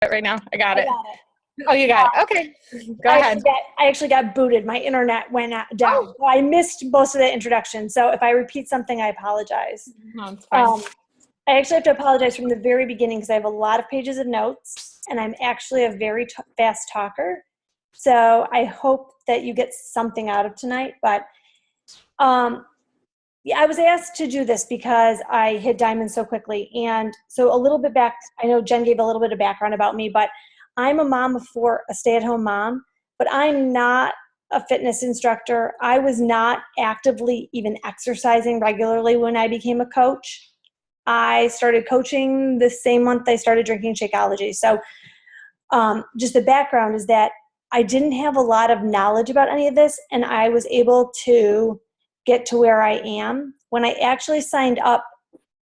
right now. I got I it. got it. Oh, you got it. Okay. Go ahead. I actually got booted. My internet went down. Oh. So I missed most of the introduction. So if I repeat something, I apologize. No, it's fine. I actually have to apologize from the very beginning because I have a lot of pages of notes and I'm actually a very fast talker. So I hope that you get something out of tonight. But yeah, I was asked to do this because I hit diamonds so quickly. And so a little bit back, I know Jen gave a little bit of background about me, but I'm a mom of four, a stay-at-home mom, but I'm not a fitness instructor. I was not actively even exercising regularly when I became a coach. I started coaching the same month I started drinking Shakeology. So just the background is that I didn't have a lot of knowledge about any of this, and I was able to get to where I am. When I actually signed up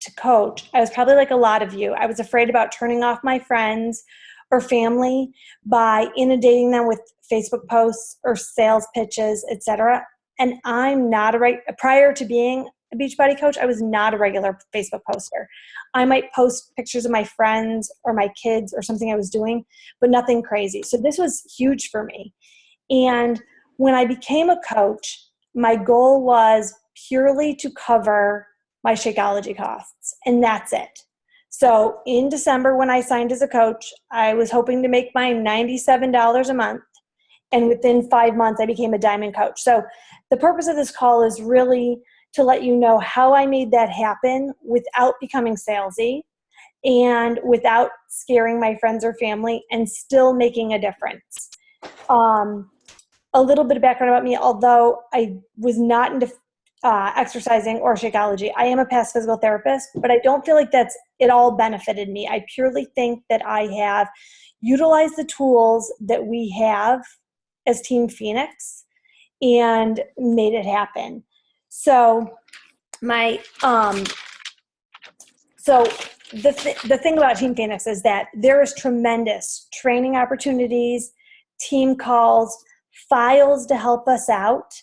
to coach, I was probably like a lot of you. I was afraid about turning off my friends or family by inundating them with Facebook posts or sales pitches, etc. And I'm not prior to being a Beachbody coach, I was not a regular Facebook poster. I might post pictures of my friends or my kids or something I was doing, but nothing crazy. So this was huge for me. And when I became a coach, my goal was purely to cover my Shakeology costs, and that's it. So in December, when I signed as a coach, I was hoping to make my $97 a month, and within 5 months, I became a diamond coach. So the purpose of this call is really to let you know how I made that happen without becoming salesy and without scaring my friends or family and still making a difference. A little bit of background about me, although I was not into exercising or Shakeology, I am a past physical therapist, but I don't feel like that's it all benefited me. I purely think that I have utilized the tools that we have as Team Phoenix and made it happen. So my the thing about Team Phoenix is that there is tremendous training opportunities, team calls, files to help us out,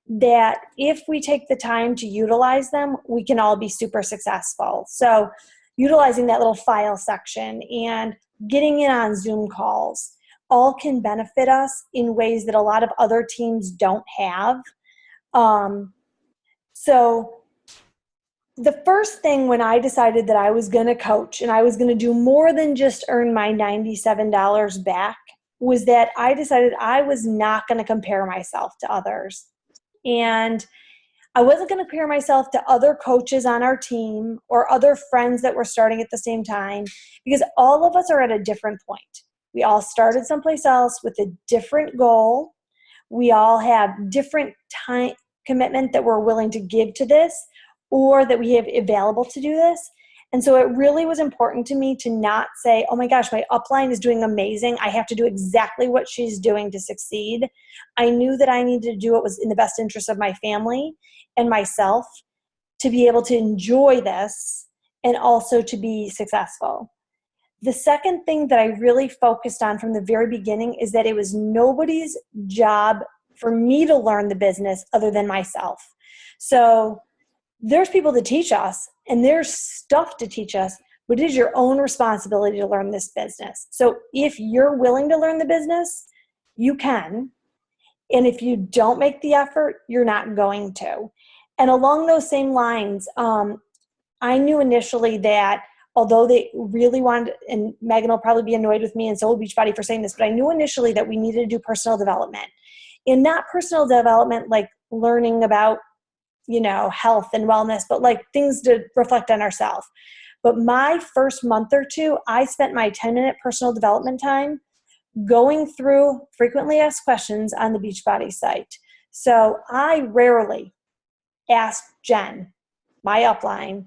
that if we take the time to utilize them, we can all be super successful. So utilizing that little file section and getting in on Zoom calls all can benefit us in ways that a lot of other teams don't have. So the first thing when I decided that I was going to coach and I was going to do more than just earn my $97 back was that I decided I was not going to compare myself to others. And I wasn't going to compare myself to other coaches on our team or other friends that were starting at the same time, because all of us are at a different point. We all started someplace else with a different goal. We all have different time commitment that we're willing to give to this or that we have available to do this. And so it really was important to me to not say, oh my gosh, my upline is doing amazing. I have to do exactly what she's doing to succeed. I knew that I needed to do what was in the best interest of my family and myself to be able to enjoy this and also to be successful. The second thing that I really focused on from the very beginning is that it was nobody's job for me to learn the business other than myself. So there's people to teach us and there's stuff to teach us, but it is your own responsibility to learn this business. So if you're willing to learn the business, you can. And if you don't make the effort, you're not going to. And along those same lines, I knew initially that although they really wanted, and Megan will probably be annoyed with me and so will Beachbody for saying this, but I knew initially that we needed to do personal development. And not personal development like learning about health and wellness, but like things to reflect on ourselves. But my first month or two, I spent my 10-minute personal development time going through frequently asked questions on the Beachbody site. So I rarely asked Jen, my upline,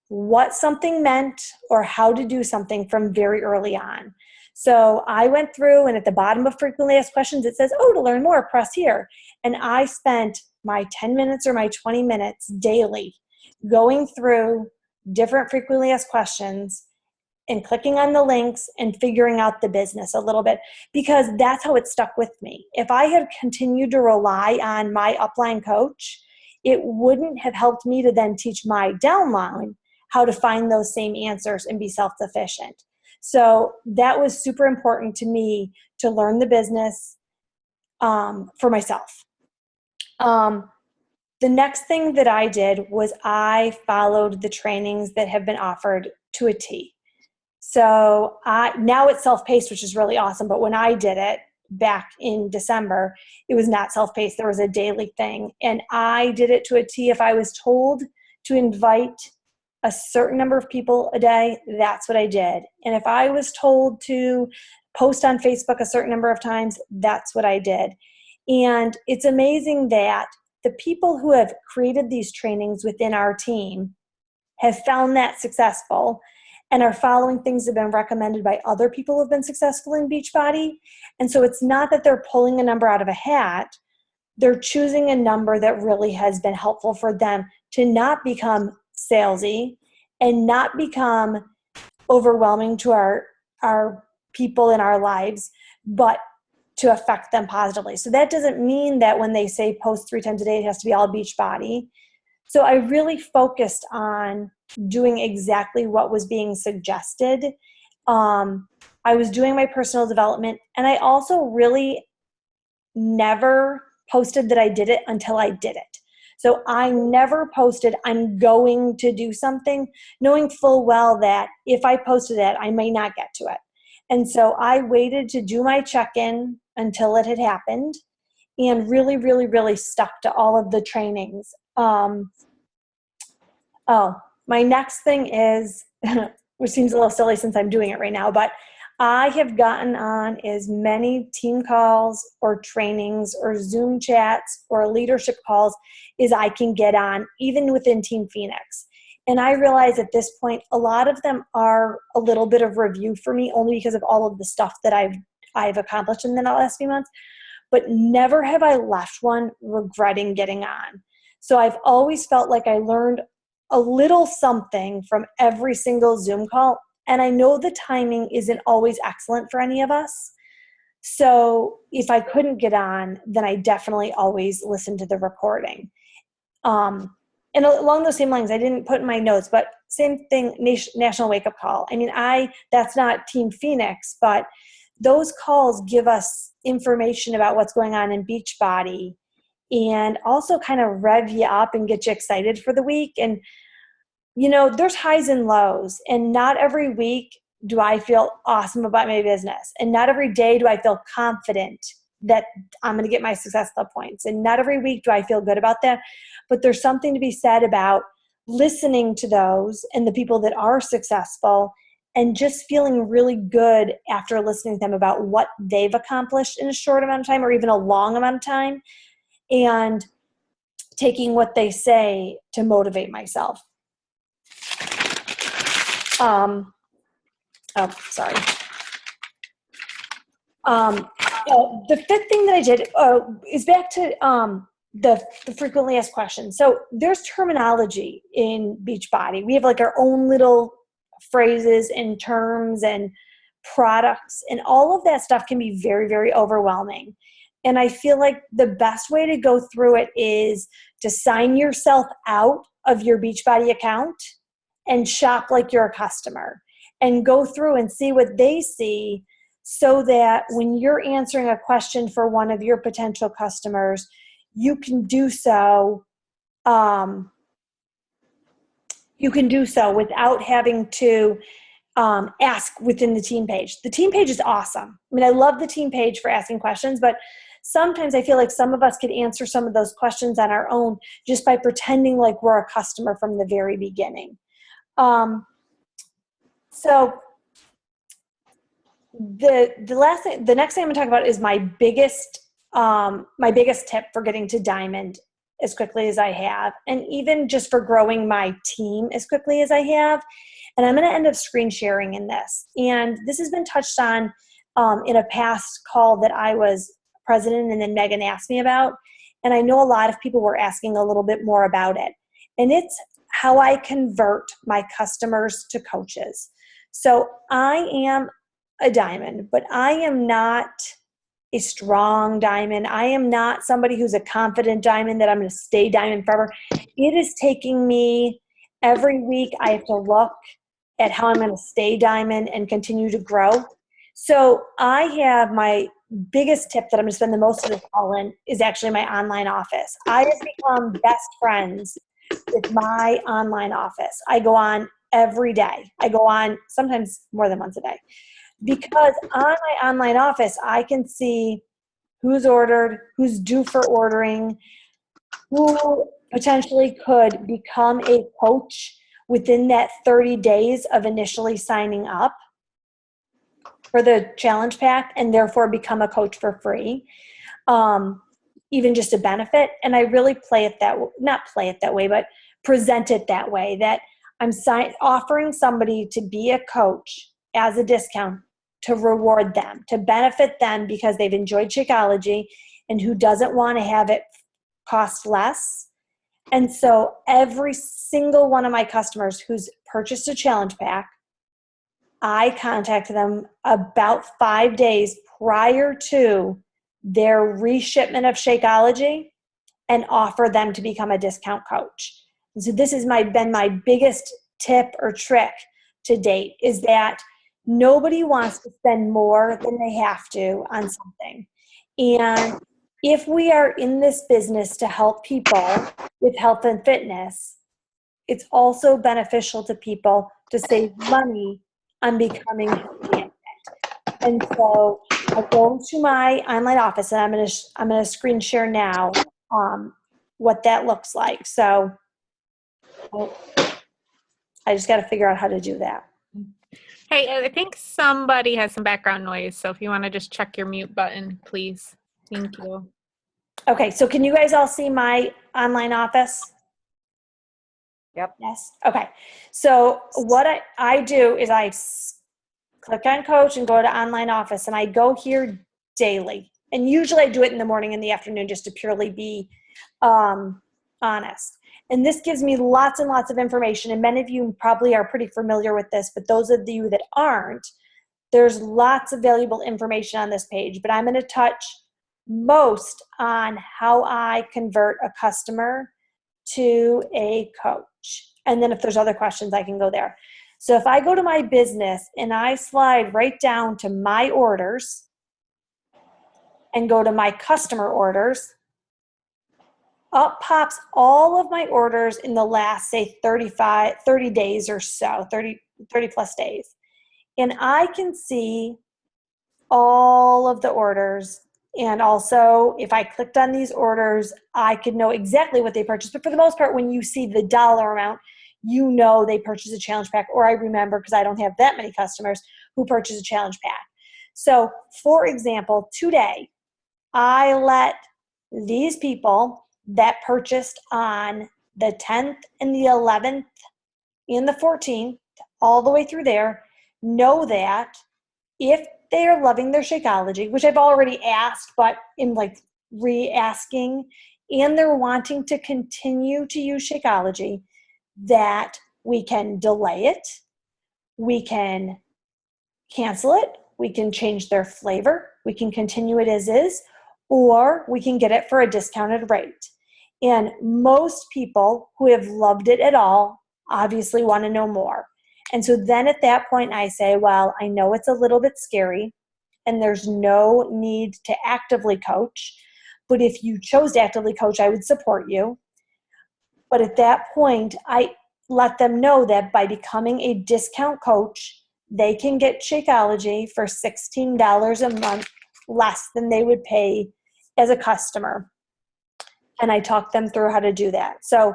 what something meant or how to do something from very early on. So I went through, and at the bottom of frequently asked questions, it says, to learn more, press here. And I spent my 10 minutes or my 20 minutes daily going through different frequently asked questions and clicking on the links and figuring out the business a little bit, because that's how it stuck with me. If I had continued to rely on my upline coach, it wouldn't have helped me to then teach my downline how to find those same answers and be self-sufficient. So that was super important to me to learn the business for myself. The next thing that I did was I followed the trainings that have been offered to a T. So now it's self-paced, which is really awesome. But when I did it back in December, it was not self-paced. There was a daily thing. And I did it to a T. If I was told to invite a certain number of people a day, that's what I did. And if I was told to post on Facebook a certain number of times, that's what I did. And it's amazing that the people who have created these trainings within our team have found that successful and are following things that have been recommended by other people who have been successful in Beachbody. And so it's not that they're pulling a number out of a hat. They're choosing a number that really has been helpful for them to not become salesy and not become overwhelming to our people in our lives, but to affect them positively. So that doesn't mean that when they say post 3 times a day, it has to be all Beachbody. So I really focused on doing exactly what was being suggested. I was doing my personal development, and I also really never posted that I did it until I did it. So I never posted, I'm going to do something, knowing full well that if I posted it, I may not get to it. And so I waited to do my check-in until it had happened and really, really, really stuck to all of the trainings. My next thing is, which seems a little silly since I'm doing it right now, but I have gotten on as many team calls or trainings or Zoom chats or leadership calls as I can get on, even within Team Phoenix. And I realize at this point, a lot of them are a little bit of review for me, only because of all of the stuff that I've accomplished in the last few months. But never have I left one regretting getting on. So I've always felt like I learned a little something from every single Zoom call. And I know the timing isn't always excellent for any of us. So if I couldn't get on, then I definitely always listen to the recording. And along those same lines, I didn't put in my notes, but same thing, National Wake Up Call. I mean, that's not Team Phoenix, but those calls give us information about what's going on in Beachbody and also kind of rev you up and get you excited for the week. And, you know, there's highs and lows, and not every week do I feel awesome about my business. And not every day do I feel confident that I'm going to get my success club points. And not every week do I feel good about that. But there's something to be said about listening to those and the people that are successful and just feeling really good after listening to them about what they've accomplished in a short amount of time or even a long amount of time, and taking what they say to motivate myself. The fifth thing that I did is back to the frequently asked questions. So there's terminology in Beachbody. We have like our own little phrases and terms and products, and all of that stuff can be very, very overwhelming. And I feel like the best way to go through it is to sign yourself out of your Beachbody account and shop like you're a customer and go through and see what they see, so that when you're answering a question for one of your potential customers, you can do so. You can do so without having to ask within the team page. The team page is awesome. I mean, I love the team page for asking questions, but sometimes I feel like some of us could answer some of those questions on our own just by pretending like we're a customer from the very beginning. So the next thing I'm going to talk about is my biggest tip for getting to Diamond as quickly as I have, and even just for growing my team as quickly as I have. And I'm going to end up screen sharing in this. And this has been touched on in a past call that I was president and then Megan asked me about. And I know a lot of people were asking a little bit more about it. And it's how I convert my customers to coaches. So I am a diamond, but I am not a strong diamond. I am not somebody who's a confident diamond that I'm going to stay diamond forever. It is taking me every week. I have to look at how I'm going to stay diamond and continue to grow. So I have my biggest tip that I'm going to spend the most of this call in is actually my online office. I have become best friends with my online office. I go on every day. I go on sometimes more than once a day, because on my online office, I can see who's ordered, who's due for ordering, who potentially could become a coach within that 30 days of initially signing up for the challenge pack and therefore become a coach for free, even just a benefit. And I really not play it that way, but present it that way, that I'm offering somebody to be a coach as a discount to reward them, to benefit them because they've enjoyed Shakeology, and who doesn't want to have it cost less. And so every single one of my customers who's purchased a challenge pack, I contact them about 5 days prior to their reshipment of Shakeology and offer them to become a discount coach. And so this has been my biggest tip or trick to date, is that nobody wants to spend more than they have to on something. And if we are in this business to help people with health and fitness, it's also beneficial to people to save money on becoming healthy and fit. And so I go to my online office, and I'm gonna screen share now what that looks like. So I just got to figure out how to do that. Hey, I think somebody has some background noise, so if you want to just check your mute button, please. Thank you. Okay, so can you guys all see my online office? Yep. Yes. Okay. So what I do is I click on coach and go to online office, and I go here daily. And usually I do it in the morning and the afternoon just to purely be honest. And this gives me lots and lots of information. And many of you probably are pretty familiar with this, but those of you that aren't, there's lots of valuable information on this page. But I'm going to touch most on how I convert a customer to a coach. And then if there's other questions, I can go there. So if I go to my business and I slide right down to my orders and go to my customer orders, up pops all of my orders in the last, say, 30 days or so, 30 plus days. And I can see all of the orders. And also, if I clicked on these orders, I could know exactly what they purchased. But for the most part, when you see the dollar amount, you know they purchased a challenge pack. Or I remember, because I don't have that many customers who purchase a challenge pack. So, for example, today, I let these people that purchased on the 10th and the 11th and the 14th, all the way through there, know that if they are loving their Shakeology, which I've already asked, but in like re-asking, and they're wanting to continue to use Shakeology, that we can delay it, we can cancel it, we can change their flavor, we can continue it as is, or we can get it for a discounted rate. And most people who have loved it at all obviously want to know more. And so then at that point I say, well, I know it's a little bit scary and there's no need to actively coach, but if you chose to actively coach, I would support you. But at that point, I let them know that by becoming a discount coach, they can get Shakeology for $16 a month less than they would pay as a customer. And I talk them through how to do that. So,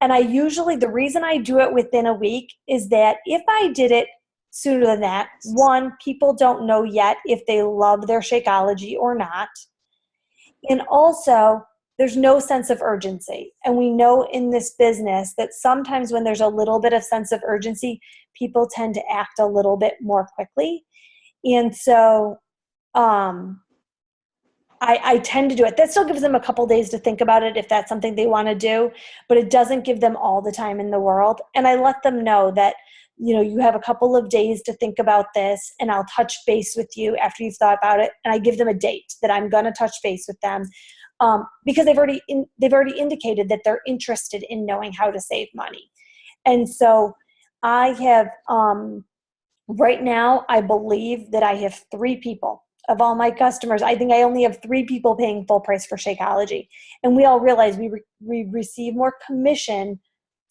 and the reason I do it within a week is that if I did it sooner than that, one, people don't know yet if they love their Shakeology or not. And also, there's no sense of urgency. And we know in this business that sometimes when there's a little bit of sense of urgency, people tend to act a little bit more quickly. And so, I tend to do it. That still gives them a couple days to think about it if that's something they want to do, but it doesn't give them all the time in the world. And I let them know that, you have a couple of days to think about this, and I'll touch base with you after you've thought about it. And I give them a date that I'm going to touch base with them because they've already indicated that they're interested in knowing how to save money. And so I have, right now, I believe that I have 3 people of all my customers. I think I only have 3 people paying full price for Shakeology. And we all realize we receive more commission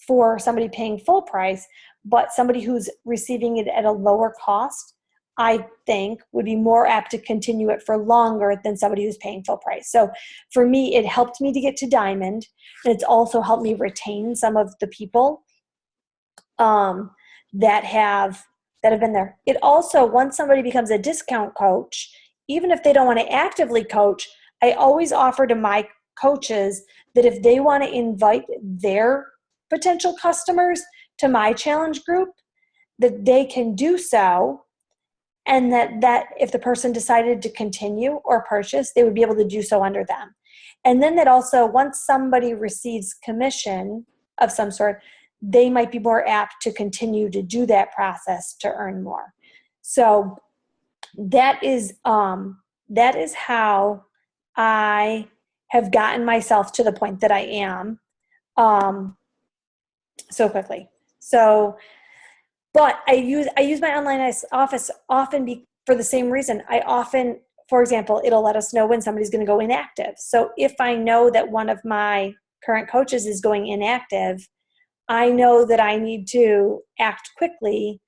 for somebody paying full price, but somebody who's receiving it at a lower cost, I think would be more apt to continue it for longer than somebody who's paying full price. So for me, it helped me to get to Diamond, and it's also helped me retain some of the people that have been there. It also, once somebody becomes a discount coach, even if they don't want to actively coach, I always offer to my coaches that if they want to invite their potential customers to my challenge group, that they can do so, and that if the person decided to continue or purchase, they would be able to do so under them. And then that also, once somebody receives commission of some sort, they might be more apt to continue to do that process to earn more. So that is how I have gotten myself to the point that I am so quickly. So, but I use my online office often for the same reason. I often, for example, it'll let us know when somebody's going to go inactive. So if I know that one of my current coaches is going inactive, I know that I need to act quickly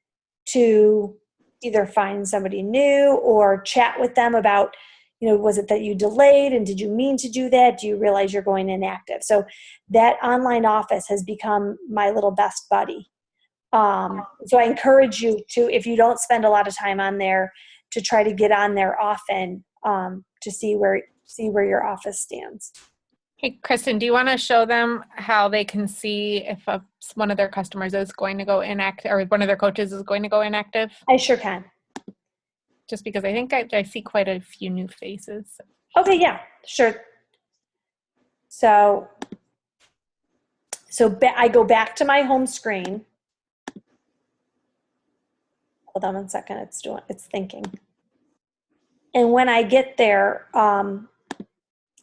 to either find somebody new or chat with them about, was it that you delayed and did you mean to do that? Do you realize you're going inactive? So that online office has become my little best buddy. So I encourage you to, if you don't spend a lot of time on there, to try to get on there often to see where your office stands. Hey, Kristen, do you want to show them how they can see if one of their customers is going to go inactive, or one of their coaches is going to go inactive? I sure can. Just because I think I see quite a few new faces. Okay, yeah, sure. So I go back to my home screen. Hold on one second, it's thinking. And when I get there,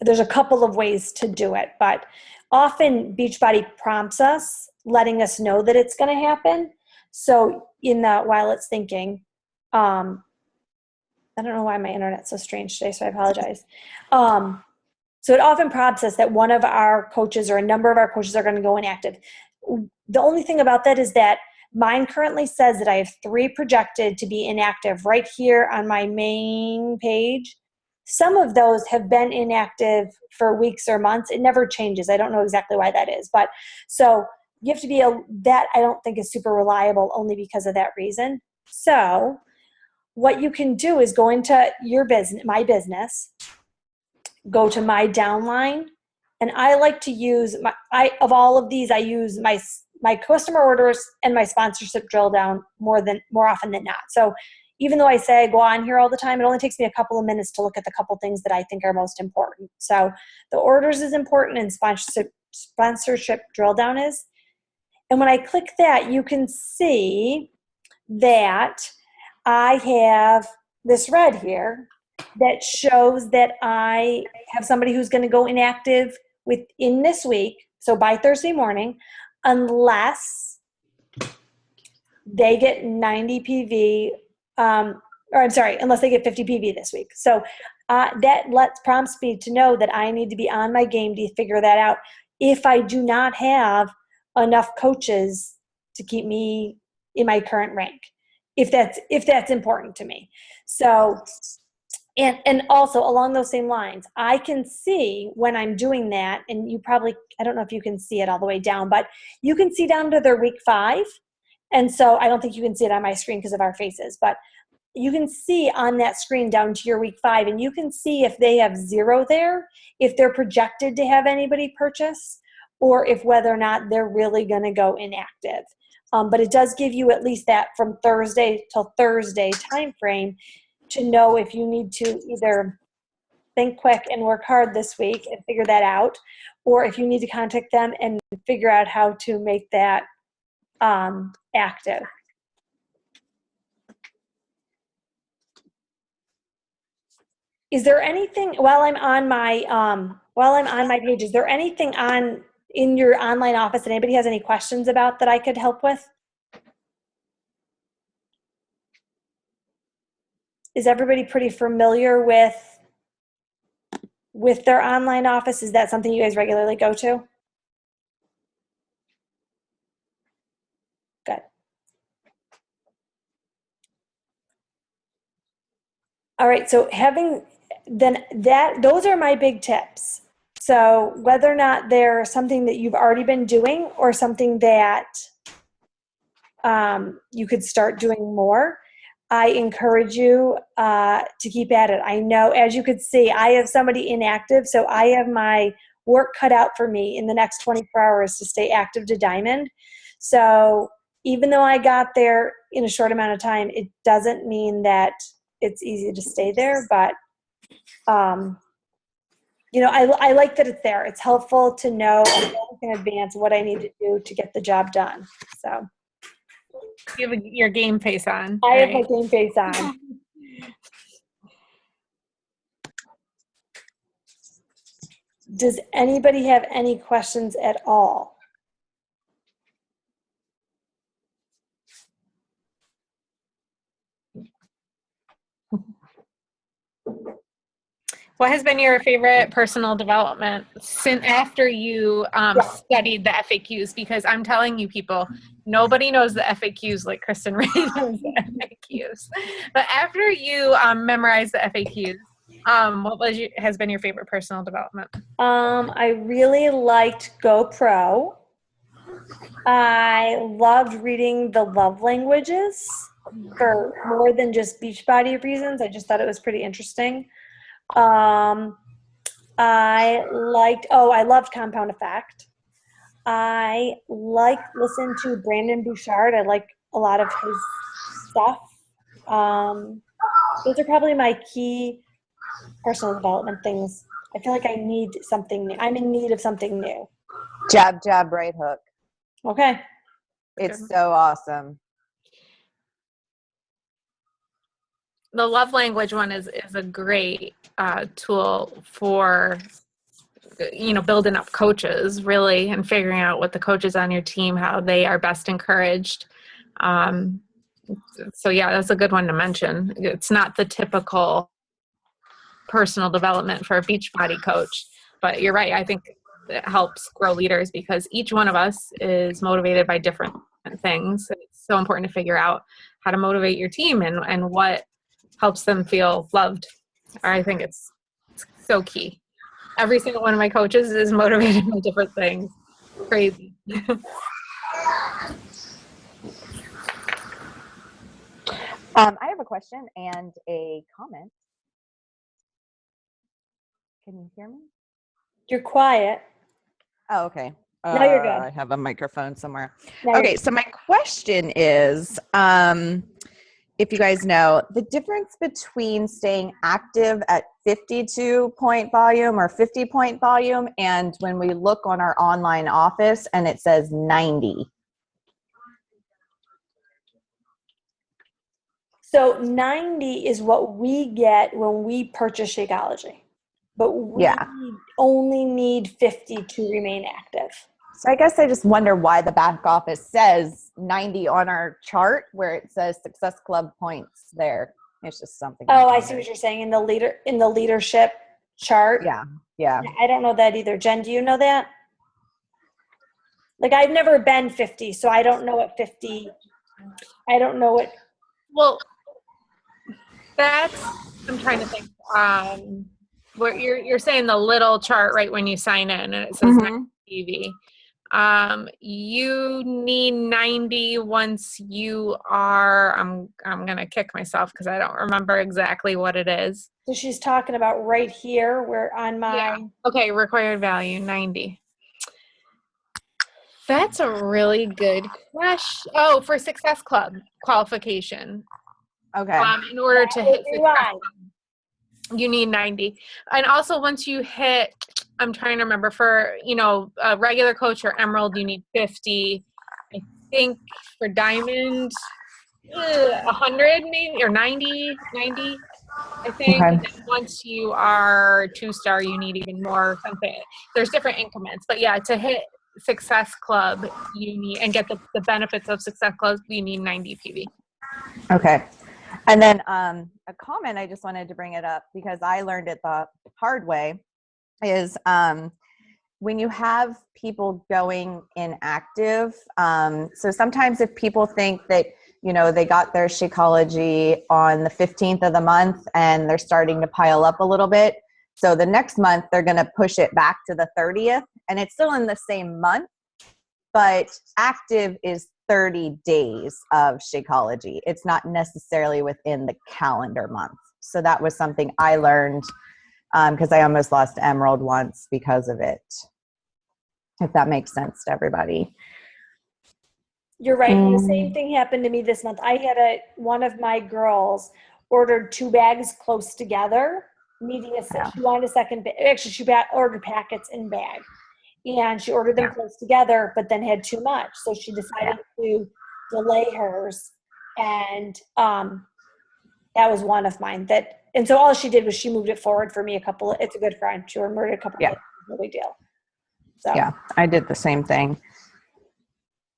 there's a couple of ways to do it, but often Beachbody prompts us, letting us know that it's going to happen. So while it's thinking, I don't know why my internet's so strange today, so I apologize. So it often prompts us that one of our coaches or a number of our coaches are going to go inactive. The only thing about that is that mine currently says that I have 3 projected to be inactive right here on my main page. Some of those have been inactive for weeks or months. It never changes. I don't know exactly why that is. But so you have to be that I don't think is super reliable only because of that reason. So what you can do is go into your business, my business, go to my downline, and I like to use of all of these, I use my customer orders and my sponsorship drill down more often than not. So even though I say I go on here all the time, it only takes me a couple of minutes to look at the couple things that I think are most important. So the orders is important, and sponsorship drill down is. And when I click that, you can see that I have this red here that shows that I have somebody who's going to go inactive within this week, so by Thursday morning, unless they get 90 PV, unless they get 50 PV this week. So that prompts me to know that I need to be on my game to figure that out if I do not have enough coaches to keep me in my current rank, if that's important to me. So, and also along those same lines, I can see when I'm doing that, and I don't know if you can see it all the way down, but you can see down to their week 5. And so I don't think you can see it on my screen because of our faces, but you can see on that screen down to your week 5, and you can see if they have 0 there, if they're projected to have anybody purchase, or if whether or not they're really going to go inactive. But it does give you at least that from Thursday till Thursday time frame to know if you need to either think quick and work hard this week and figure that out, or if you need to contact them and figure out how to make that active. Is there anything while I'm on my page? Is there anything in your online office that anybody has any questions about that I could help with? is everybody pretty familiar with their online office? Is that something you guys regularly go to? Good. All right, so those are my big tips. So whether or not they're something that you've already been doing or something that you could start doing more, I encourage you to keep at it. I know, as you could see, I have somebody inactive, so I have my work cut out for me in the next 24 hours to stay active to Diamond. So even though I got there in a short amount of time, it doesn't mean that it's easy to stay there, but I like that it's there. It's helpful to know in advance what I need to do to get the job done. So You have your game face on. I have my right? game face on. Does anybody have any questions at all? What has been your favorite personal development since after you studied the FAQs? Because I'm telling you, people, nobody knows the FAQs like Kristen Ray knows the FAQs. But after you memorized the FAQs, what has been your favorite personal development? I really liked GoPro. I loved reading the love languages for more than just Beachbody reasons. I just thought it was pretty interesting. I loved Compound Effect. I listened to Brandon Bouchard. I like a lot of his stuff. Those are probably my key personal development things. I feel like I need something new. I'm in need of something new. Jab, jab, right hook. Okay. It's so awesome. The love language one is a great tool for building up coaches really and figuring out what the coaches on your team, how they are best encouraged. So yeah, that's a good one to mention. It's not the typical personal development for a Beachbody coach, but you're right. I think it helps grow leaders because each one of us is motivated by different things. It's so important to figure out how to motivate your team and what helps them feel loved. I think it's so key. Every single one of my coaches is motivated by different things. Crazy. I have a question and a comment. Can you hear me? You're quiet. Oh, okay. Now you're good. I have a microphone somewhere. Now Okay, so my question is, if you guys know, the difference between staying active at 52-point volume or 50-point volume and when we look on our online office and it says 90. So 90 is what we get when we purchase Shakeology. But we only need 50 to remain active. So I guess I just wonder why the back office says 90 on our chart where it says Success Club points there. It's just something. Oh, I see what you're saying in the leadership chart. Yeah. I don't know that either. Jen, do you know that? Like I've never been 50, so I don't know what 50. I don't know what. Well, I'm trying to think. Where you're saying the little chart right when you sign in and it says 90 PV. You need 90 once you are, I'm going to kick myself because I don't remember exactly what it is. So she's talking about right here where on my. Yeah. Okay, required value, 90. That's a really good question. Oh, for Success Club qualification. Okay. In order to hit Success Club, you need 90. And also once you hit, I'm trying to remember, for, a regular coach or Emerald, you need 50. I think for Diamond, 100 maybe, or 90, I think. Okay. And then once you are 2-star, you need even more something. There's different increments. But yeah, to hit Success Club, you need, and get the benefits of Success Club, you need 90 PV. Okay. And then a comment, I just wanted to bring it up because I learned it the hard way, is when you have people going inactive. So sometimes if people think that, they got their Shakeology on the 15th of the month and they're starting to pile up a little bit. So the next month they're going to push it back to the 30th, and it's still in the same month, but active is 30 days of Shakeology. It's not necessarily within the calendar month. So that was something I learned because I almost lost Emerald once because of it. If that makes sense to everybody. You're right. And the same thing happened to me this month. I had one of my girls ordered 2 bags close together, needing she wanted a second bag. Actually, she ordered packets in bag. And she ordered them close together, but then had too much. So she decided to delay hers. And that was one of mine. And so all she did was she moved it forward for me it's a good friend. She ordered a couple days. No big deal. So. Yeah, I did the same thing.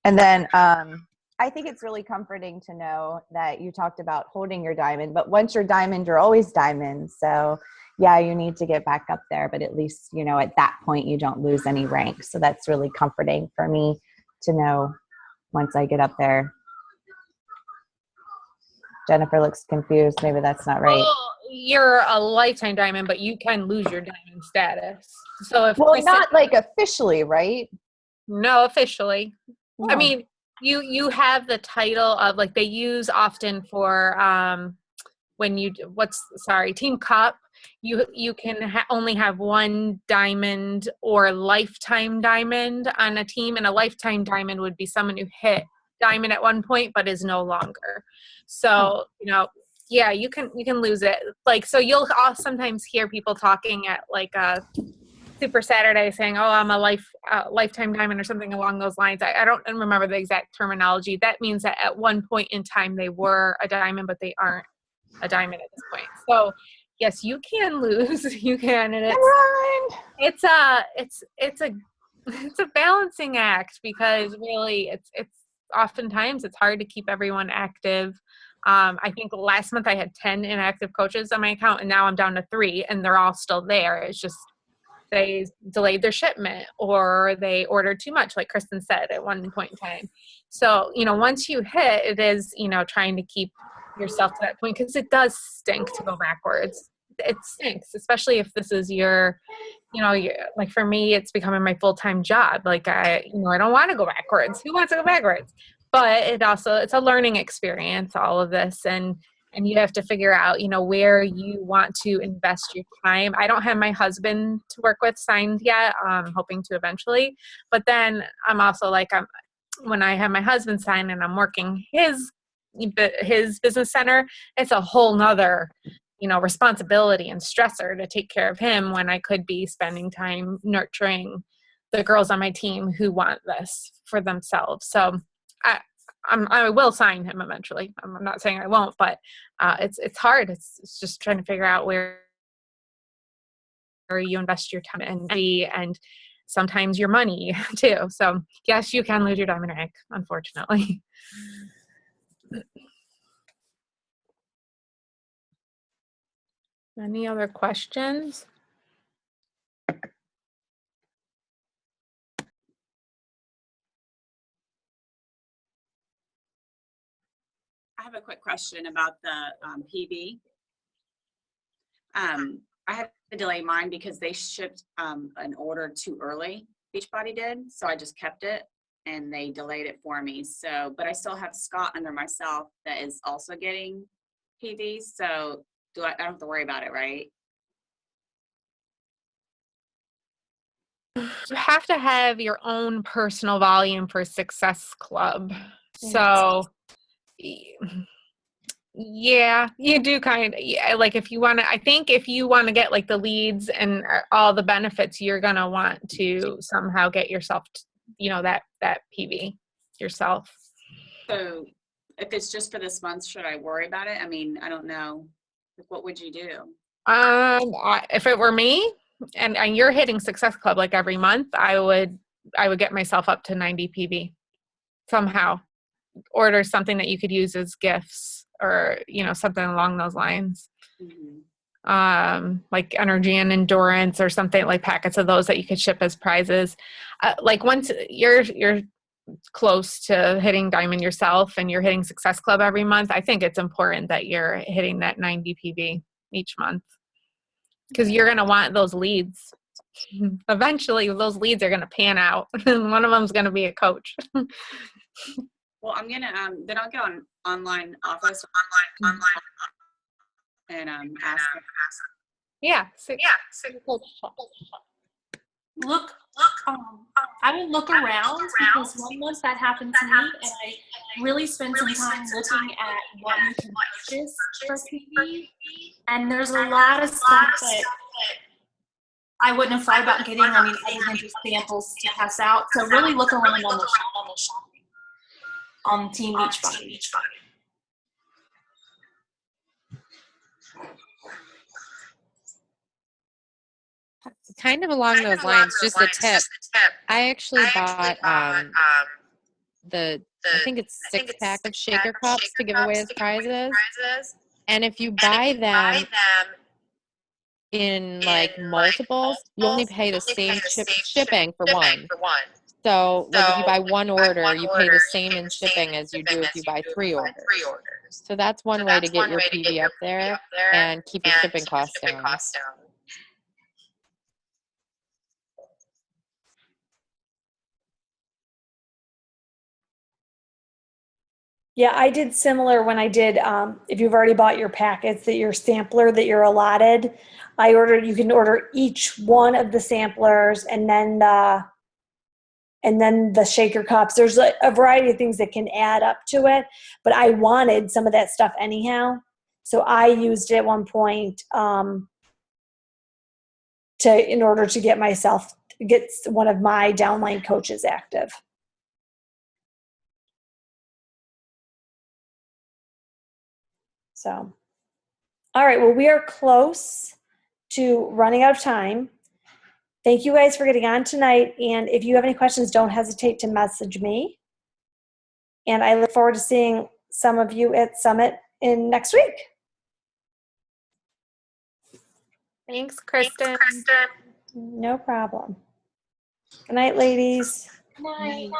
And then I think it's really comforting to know that you talked about holding your diamond, but once you're diamond, you're always diamond. So yeah, you need to get back up there, but at least, at that point you don't lose any rank. So that's really comforting for me to know once I get up there. Jennifer looks confused. Maybe that's not right. Well, you're a lifetime diamond, but you can lose your diamond status. So if not like officially, right? No, officially. Oh. I mean, you have the title of, like, they use often for when Team Cup. You can only have 1 diamond or lifetime diamond on a team, and a lifetime diamond would be someone who hit diamond at one point but is no longer. So you can lose it. Like, so you'll sometimes hear people talking at like a Super Saturday saying, "Oh, I'm a lifetime diamond," or something along those lines. I don't remember the exact terminology. That means that at one point in time they were a diamond, but they aren't a diamond at this point. So yes, you can lose. You can, and it's a balancing act, because really it's oftentimes it's hard to keep everyone active. I think last month I had 10 inactive coaches on my account, and now I'm down to 3, and they're all still there. It's just they delayed their shipment or they ordered too much, like Kristen said at one point in time. So, once you hit, it is, trying to keep yourself to that point, because it does stink to go backwards. It stinks, especially if this is your, like for me, it's becoming my full-time job. Like I don't want to go backwards. Who wants to go backwards? But it's a learning experience, all of this. And you have to figure out, where you want to invest your time. I don't have my husband to work with signed yet. I'm hoping to eventually. But then I'm also like, when I have my husband signed and I'm working his business center, it's a whole nother, responsibility and stressor to take care of him, when I could be spending time nurturing the girls on my team who want this for themselves. So I will sign him eventually. I'm not saying I won't, but it's hard. It's just trying to figure out where you invest your time and sometimes your money too. So yes, you can lose your diamond rank, unfortunately. Any other questions? I have a quick question about the PV. I had to delay mine because they shipped an order too early. Beachbody did, so I just kept it and they delayed it for me. So, but I still have Scott under myself that is also getting PV. So I don't have to worry about it, right? You have to have your own personal volume for Success Club. So yeah, you do kind of, like if you want to, I think if you want to get like the leads and all the benefits, you're going to want to somehow get yourself, that PV yourself. So if it's just for this month, should I worry about it? I mean, I don't know. What would you do? If it were me and you're hitting Success Club like every month, I would get myself up to 90 PV somehow. Order something that you could use as gifts or, you know, something along those lines. Mhm. Like energy and endurance or something, like packets of those that you could ship as prizes. Like once you're close to hitting diamond yourself and you're hitting Success Club every month, I think it's important that you're hitting that 90 PV each month, because you're going to want those leads. Eventually those leads are going to pan out and one of them is going to be a coach. Well, I'm gonna then I'll go on online office and ask. Yeah. So, Look, I would look around because one month that happened to me, and I really spent some time looking at what you can purchase for PV, and there's a lot of stuff that I wouldn't have thought about getting. I mean, other than just samples to pass out. So really look around on the shop, on Team Beachbody. Kind of along those lines, just a tip. I actually bought I think it's 6-pack of shaker cups to give away as prizes. And if you buy them in like multiples, you only pay the same shipping for one. So like if you buy one order, you pay the same in shipping as you do if you buy 3 orders. So that's one way to get your PV up there and keep your shipping costs down. Yeah, I did similar when I did, if you've already bought your packets, that your sampler that you're allotted, you can order each one of the samplers and then the shaker cups. There's a variety of things that can add up to it, but I wanted some of that stuff anyhow. So I used it at one point in order to get one of my downline coaches active. So, all right, well, we are close to running out of time. Thank you guys for getting on tonight. And if you have any questions, don't hesitate to message me. And I look forward to seeing some of you at Summit next week. Thanks, Kristen. No problem. Good night, ladies. Night.